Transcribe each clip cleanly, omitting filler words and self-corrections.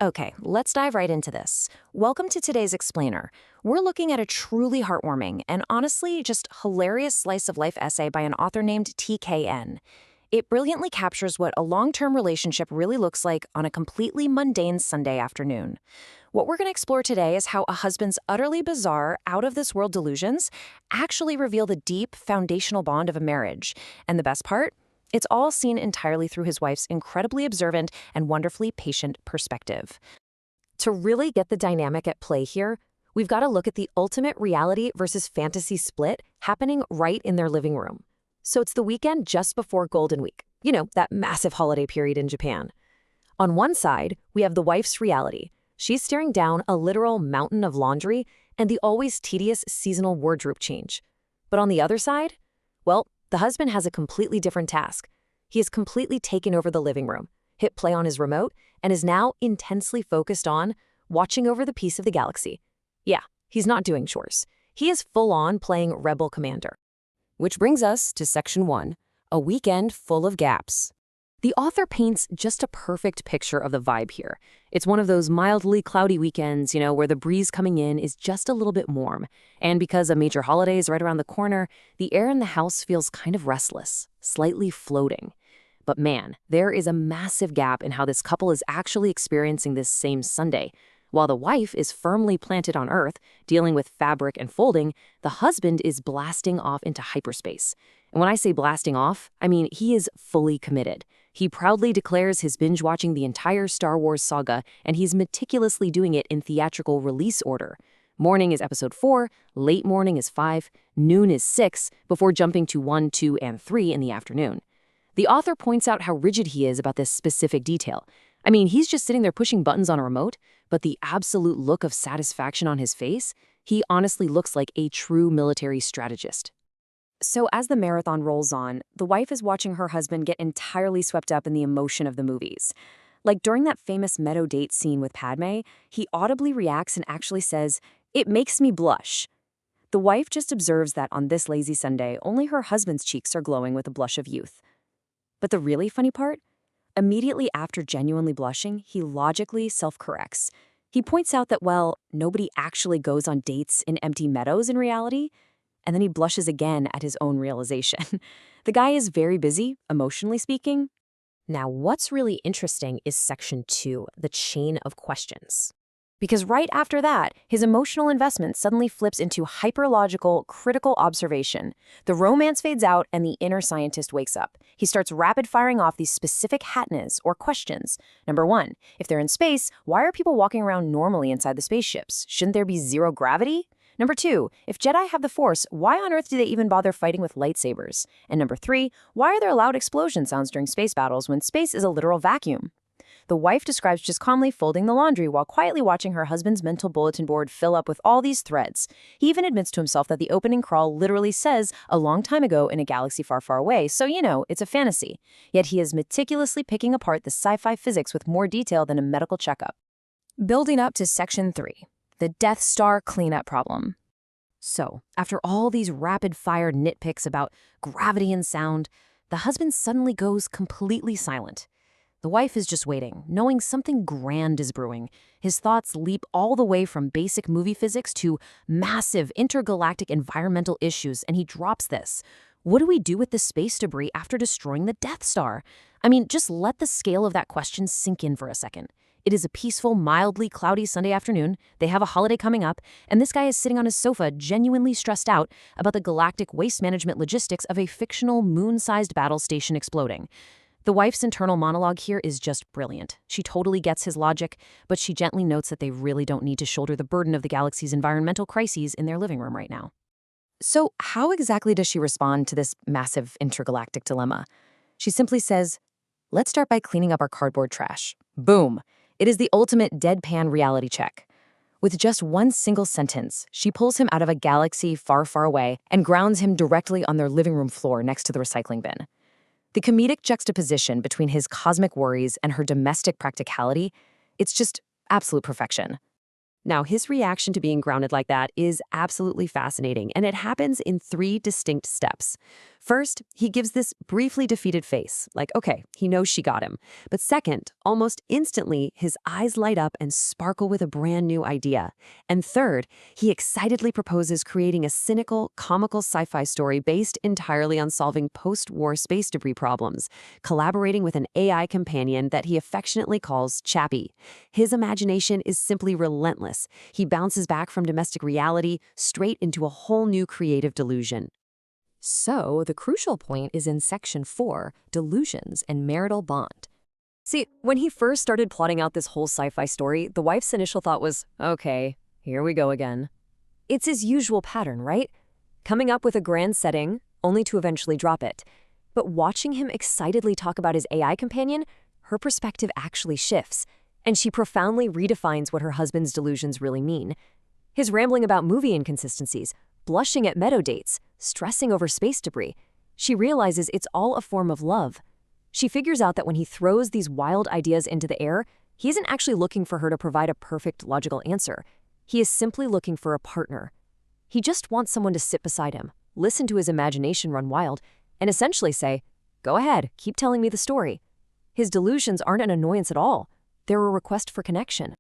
Okay, let's dive right into this. Welcome to today's Explainer. We're looking at a truly heartwarming and honestly just hilarious slice of life essay by an author named TKN. It brilliantly captures what a long-term relationship really looks like on a completely mundane Sunday afternoon. What we're going to explore today is how a husband's utterly bizarre, out-of-this-world delusions actually reveal the deep, foundational bond of a marriage. And the best part? It's all seen entirely through his wife's incredibly observant and wonderfully patient perspective. To really get the dynamic at play here, we've got to look at the ultimate reality versus fantasy split happening right in their living room. So it's the weekend just before Golden Week, that massive holiday period in Japan. On one side, we have the wife's reality. She's staring down a literal mountain of laundry and the always tedious seasonal wardrobe change. But on the other side, well, the husband has a completely different task. He has completely taken over the living room, hit play on his remote, and is now intensely focused on watching over the piece of the galaxy. Yeah, he's not doing chores. He is full-on playing Rebel Commander. Which brings us to Section 1, a weekend full of gaps. The author paints just a perfect picture of the vibe here. It's one of those mildly cloudy weekends, where the breeze coming in is just a little bit warm. And because a major holiday is right around the corner, the air in the house feels kind of restless, slightly floating. But man, there is a massive gap in how this couple is actually experiencing this same Sunday. While the wife is firmly planted on Earth, dealing with fabric and folding, the husband is blasting off into hyperspace. And when I say blasting off, I mean he is fully committed. He proudly declares his binge-watching the entire Star Wars saga, and he's meticulously doing it in theatrical release order. Morning is episode 4, late morning is 5, noon is 6, before jumping to 1, 2, and 3 in the afternoon. The author points out how rigid he is about this specific detail. I mean, he's just sitting there pushing buttons on a remote, but the absolute look of satisfaction on his face, he honestly looks like a true military strategist. So as the marathon rolls on, the wife is watching her husband get entirely swept up in the emotion of the movies. Like during that famous meadow date scene with Padme, he audibly reacts and actually says, "It makes me blush." The wife just observes that on this lazy Sunday, only her husband's cheeks are glowing with the blush of youth. But the really funny part? Immediately after genuinely blushing, he logically self-corrects. He points out that, well, nobody actually goes on dates in empty meadows in reality, and then he blushes again at his own realization. The guy is very busy, emotionally speaking. Now, what's really interesting is Section 2, the chain of questions. Because right after that, his emotional investment suddenly flips into hyperlogical, critical observation. The romance fades out and the inner scientist wakes up. He starts rapid-firing off these specific hatnas, or questions. Number 1, if they're in space, why are people walking around normally inside the spaceships? Shouldn't there be zero gravity? Number 2, if Jedi have the Force, why on earth do they even bother fighting with lightsabers? And number 3, why are there loud explosion sounds during space battles when space is a literal vacuum? The wife describes just calmly folding the laundry while quietly watching her husband's mental bulletin board fill up with all these threads. He even admits to himself that the opening crawl literally says a long time ago in a galaxy far, far away, so it's a fantasy. Yet he is meticulously picking apart the sci-fi physics with more detail than a medical checkup. Building up to Section 3, the Death Star cleanup problem. So, after all these rapid-fire nitpicks about gravity and sound, the husband suddenly goes completely silent. The wife is just waiting, knowing something grand is brewing. His thoughts leap all the way from basic movie physics to massive intergalactic environmental issues, and he drops this. What do we do with the space debris after destroying the Death Star? I mean, just let the scale of that question sink in for a second. It is a peaceful, mildly cloudy Sunday afternoon. They have a holiday coming up, and this guy is sitting on his sofa genuinely stressed out about the galactic waste management logistics of a fictional moon-sized battle station exploding. The wife's internal monologue here is just brilliant. She totally gets his logic, but she gently notes that they really don't need to shoulder the burden of the galaxy's environmental crises in their living room right now. So how exactly does she respond to this massive intergalactic dilemma? She simply says, "Let's start by cleaning up our cardboard trash." Boom! It is the ultimate deadpan reality check. With just one single sentence, she pulls him out of a galaxy far, far away and grounds him directly on their living room floor next to the recycling bin. The comedic juxtaposition between his cosmic worries and her domestic practicality, it's just absolute perfection. Now, his reaction to being grounded like that is absolutely fascinating, and it happens in 3 distinct steps. First, he gives this briefly defeated face, like, okay, he knows she got him. But second, almost instantly, his eyes light up and sparkle with a brand new idea. And third, he excitedly proposes creating a cynical, comical sci-fi story based entirely on solving post-war space debris problems, collaborating with an AI companion that he affectionately calls Chappie. His imagination is simply relentless. He bounces back from domestic reality straight into a whole new creative delusion. So, the crucial point is in Section 4, Delusions and Marital Bond. See, when he first started plotting out this whole sci-fi story, the wife's initial thought was, okay, here we go again. It's his usual pattern, right? Coming up with a grand setting, only to eventually drop it. But watching him excitedly talk about his AI companion, her perspective actually shifts, and she profoundly redefines what her husband's delusions really mean. His rambling about movie inconsistencies, blushing at meadow dates, stressing over space debris, she realizes it's all a form of love. She figures out that when he throws these wild ideas into the air, he isn't actually looking for her to provide a perfect logical answer. He is simply looking for a partner. He just wants someone to sit beside him, listen to his imagination run wild, and essentially say, go ahead, keep telling me the story. His delusions aren't an annoyance at all. They're a request for connection.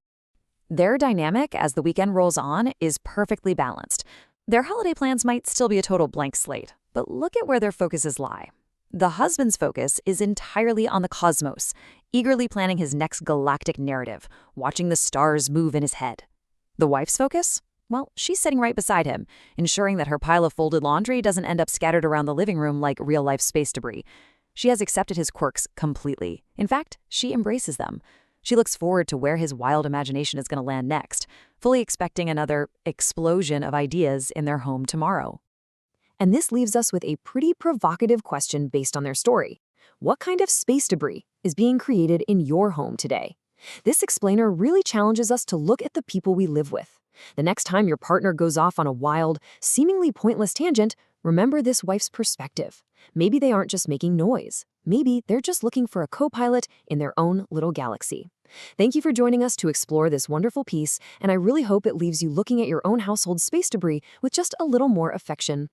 Their dynamic, as the weekend rolls on, is perfectly balanced. Their holiday plans might still be a total blank slate, but look at where their focuses lie. The husband's focus is entirely on the cosmos, eagerly planning his next galactic narrative, watching the stars move in his head. The wife's focus? Well, she's sitting right beside him, ensuring that her pile of folded laundry doesn't end up scattered around the living room like real-life space debris. She has accepted his quirks completely. In fact, she embraces them. She looks forward to where his wild imagination is going to land next, fully expecting another explosion of ideas in their home tomorrow. And this leaves us with a pretty provocative question based on their story. What kind of space debris is being created in your home today? This explainer really challenges us to look at the people we live with. The next time your partner goes off on a wild, seemingly pointless tangent, remember this wife's perspective. Maybe they aren't just making noise. Maybe they're just looking for a co-pilot in their own little galaxy. Thank you for joining us to explore this wonderful piece, and I really hope it leaves you looking at your own household space debris with just a little more affection.